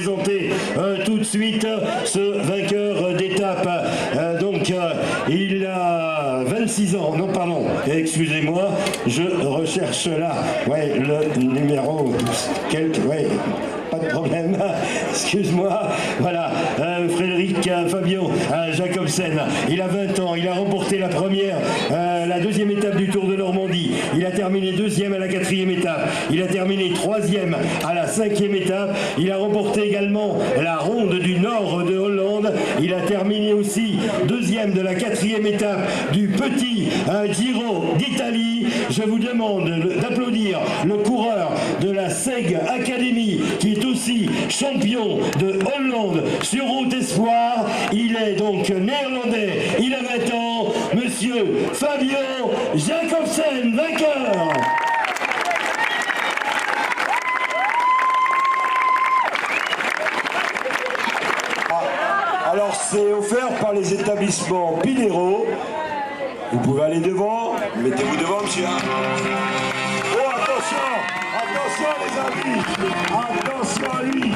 présenter tout de suite ce vainqueur d'étape. Il a 26 ans, non pardon, excusez-moi, je recherche là, ouais, le numéro, pas de problème, excuse-moi, voilà, Frédéric Fabio Jacobsen, il a 20 ans, il a remporté la deuxième étape du Tour de Normandie, il a terminé deuxième à la quatrième étape, il a terminé troisième à la cinquième étape, il a remporté également la ronde du nord de Hollande, il a terminé aussi deuxième de la quatrième étape du petit Giro d'Italie. Je vous demande d'applaudir le coureur de la SEG Academy qui est aussi champion de Hollande sur route espoir. Il est donc néerlandais, il a 20 ans, monsieur Fabio Jacobsen, vainqueur. Alors c'est offert par les établissements Pinero. Vous pouvez aller devant, mettez-vous devant monsieur. Oh attention, attention les amis, attention à lui.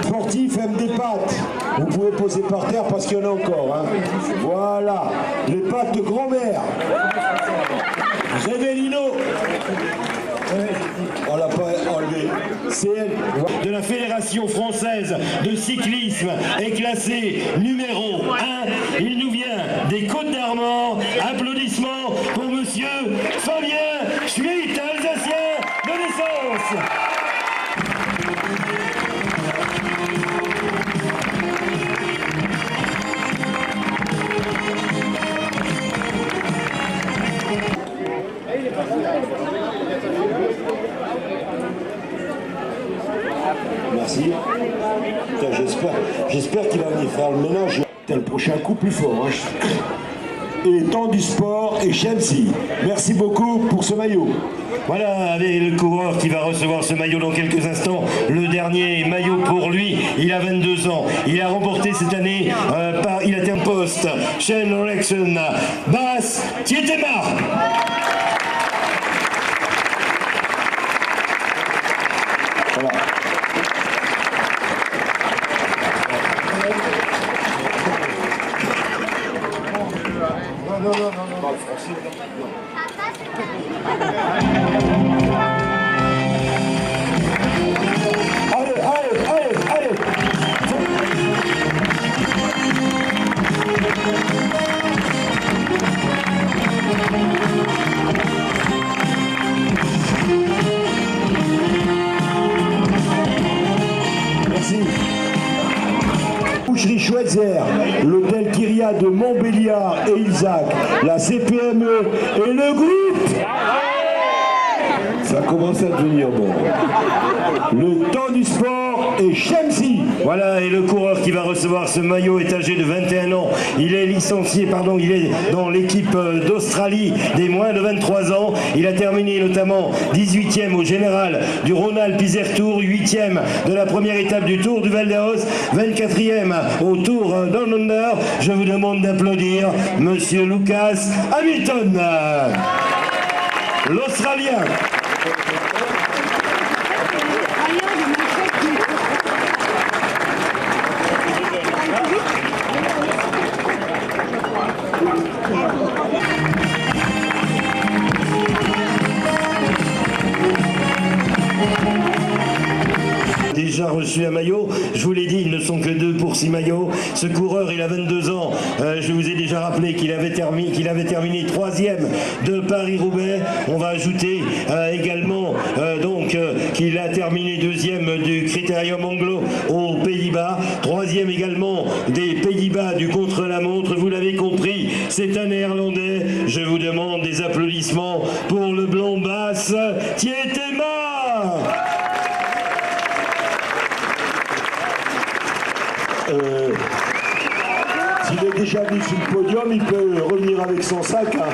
Sportif aime des pattes. Vous pouvez poser par terre parce qu'il y en a encore. Hein. Voilà, les pattes de grand-mère. Révélino. On l'a pas enlevé. C'est elle. De la Fédération française de cyclisme est classé numéro 1. Il nous vient des Côtes-d'Armor. Applaudissements pour monsieur Fabien Schmitt, alsacien de naissance. Merci. J'espère qu'il va venir faire le ménage. Le prochain coup plus fort. Hein. Et temps du sport et Chelsea. Merci beaucoup pour ce maillot. Voilà, avec le coureur qui va recevoir ce maillot dans quelques instants. Le dernier maillot pour lui, il a 22 ans. Il a remporté cette année il a été un poste. Shane Olection, Basse, Tietema. Voilà. Non. Pas le français. Allez. Merci. Boucherie Schweitzer, l'hôtel Kyria de Montbéliard et Ilzac, la CPME et le groupe. Ça commence à devenir bon. Le temps du sport et Chelsea. Voilà, et le coureur qui va recevoir ce maillot est âgé de 21 ans. Il est licencié, il est dans l'équipe d'Australie des moins de 23 ans. Il a terminé notamment 18e au général du Rhône-Alpes Isère Tour, 8e de la première étape du Tour du Val d'Aoste, 24e au Tour Down Under. Je vous demande d'applaudir monsieur Lucas Hamilton, l'Australien. Déjà reçu un maillot, je vous l'ai dit, ils ne sont que 2 pour 6 maillots. Ce coureur, il a 22 ans, je vous ai déjà rappelé qu'il avait terminé 3e de Paris-Roubaix. On va ajouter également qu'il a terminé 2e du Critérium Anglo aux Pays-Bas, 3e également des Pays-Bas du contre-la-montre. Vous l'avez compris, c'est un Néerlandais. Je vous demande des applaudissements pour le blond Basse Tietema. S'il est déjà mis sur le podium, il peut revenir avec son sac. Hein.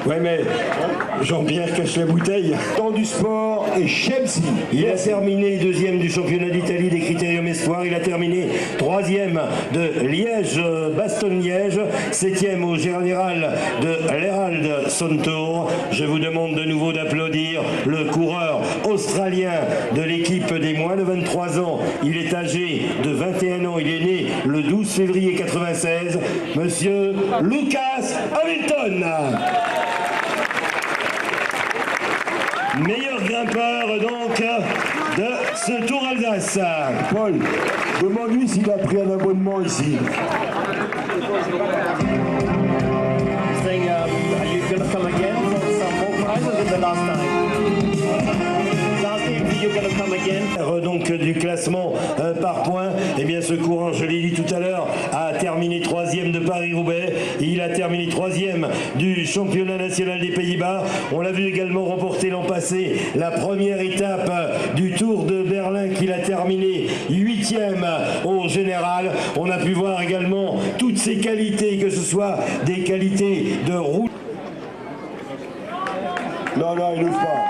Ouais, mais Jean-Pierre cache la bouteille. Temps du sport et Chemsi. Il a terminé deuxième du championnat d'Italie des Critérium Espoir. Il a terminé troisième de Liège-Bastogne-Liège, septième au général de l'Herald Sontour. Je vous demande de nouveau d'applaudir le coureur australien de l'équipe des moins de 23 ans. Il est âgé de 21 ans. Il est né le 12 février 96. Monsieur Lucas Hamilton. Meilleur grimpeur donc de ce Tour Alsace. Paul, demande-lui s'il a pris un abonnement ici. Saying, are you going to come again for some more prizes than the last time? Last time, you're going to come again? Donc du classement par points, eh bien ce coureur, je l'ai dit tout à l'heure, a terminé troisième de Paris-Roubaix. Il a terminé troisième du championnat national des Pays-Bas. On l'a vu également remporter l'an passé la première étape du Tour de Berlin qu'il a terminé huitième au général. On a pu voir également toutes ses qualités, que ce soit des qualités de route. Non, non, il n'ouvre pas.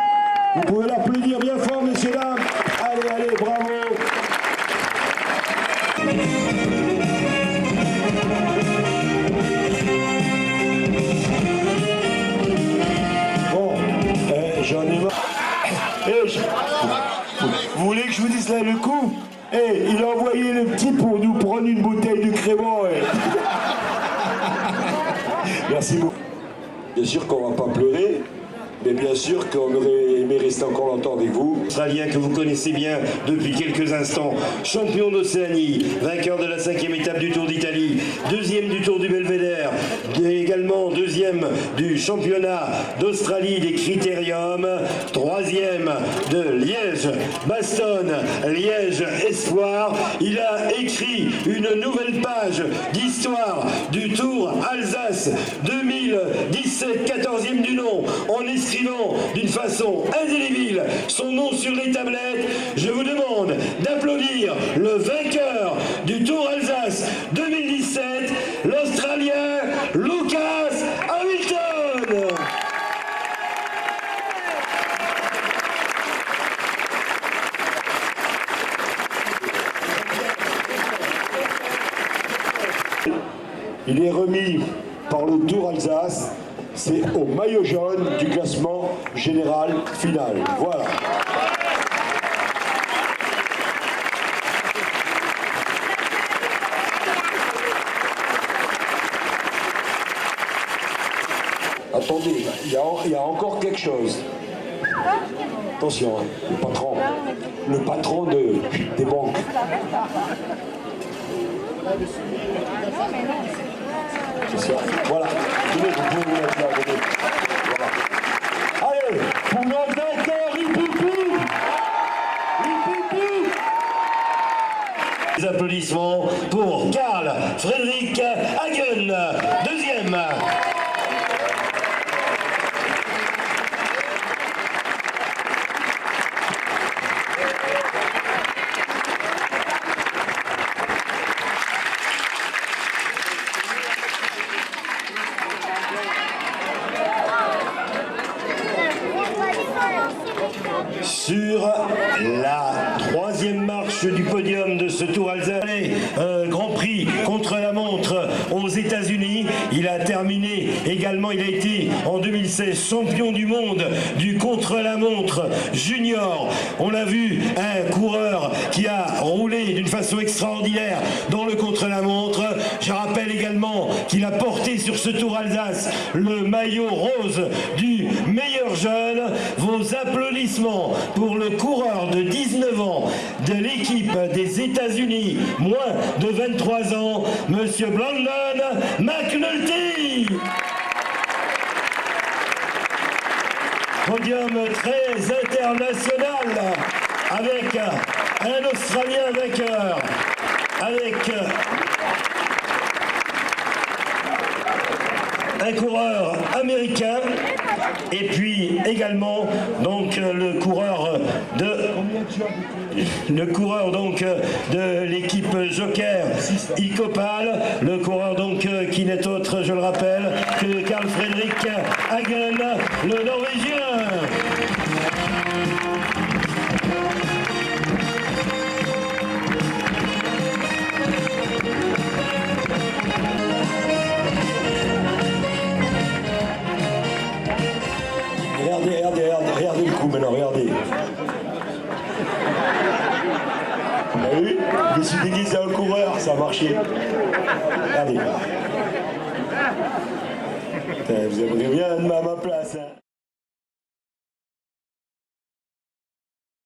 Vous pouvez l'applaudir bien fort, messieurs, dames. Allez, allez, bravo. Bon, j'en ai marre. Vous voulez que je vous dise là le coup? Il a envoyé le petit pour nous prendre une bouteille de crément. Merci beaucoup. Bien sûr qu'on va pas pleurer. Mais bien sûr qu'on aurait aimé rester encore longtemps avec vous. Australien que vous connaissez bien depuis quelques instants, champion d'Océanie, vainqueur de la 5e étape du Tour d'Italie, deuxième du Tour du Belvédère, également deuxième du championnat d'Australie des Critériums, troisième de Liège, Bastogne, Liège Espoir. Il a écrit une nouvelle page d'histoire du Tour Alsace 2017, 14e du nom, en inscrivant d'une façon indélébile son nom sur les tablettes. Je vous demande d'applaudir le vainqueur du Tour Alsace 2017, l'Australien Lucas Hamilton. Il est remis par le Tour Alsace. C'est au maillot jaune du classement général final. Voilà. Attendez, il y a encore quelque chose. Attention, le patron des banques. C'est ça. Voilà. Tenez, vous pouvez vous mettre là. Voilà. Allez, pour notre vainqueur, Hipoupou. Des applaudissements pour Karl Fredrik Hagen, deuxième. Sur la troisième marche du podium de ce Tour Alsace, Grand Prix contre la montre aux États-Unis. Il a terminé également, il a été en 2016 champion du monde du contre-la-montre junior. On l'a vu, un coureur qui a roulé d'une façon extraordinaire dans le contre-la-montre. Je rappelle également qu'il a porté sur ce Tour Alsace le maillot rose du meilleur jeune. Vos applaudissements pour le coureur de 19 ans de l'équipe des États-Unis, moins de 23 ans, Monsieur Brandon McNulty. Podium très international avec un Australien vainqueur, avec un coureur américain et puis également donc le coureur donc de l'équipe Joker Icopal, le coureur donc qui n'est autre, je le rappelle, que Carl Fredrik Hagen, le Norvégien. Regardez le coup maintenant, regardez. Vous avez vu? Je me suis déguisé en coureur, ça a marché. Regardez. Putain, vous aimeriez bien être à ma place. Hein.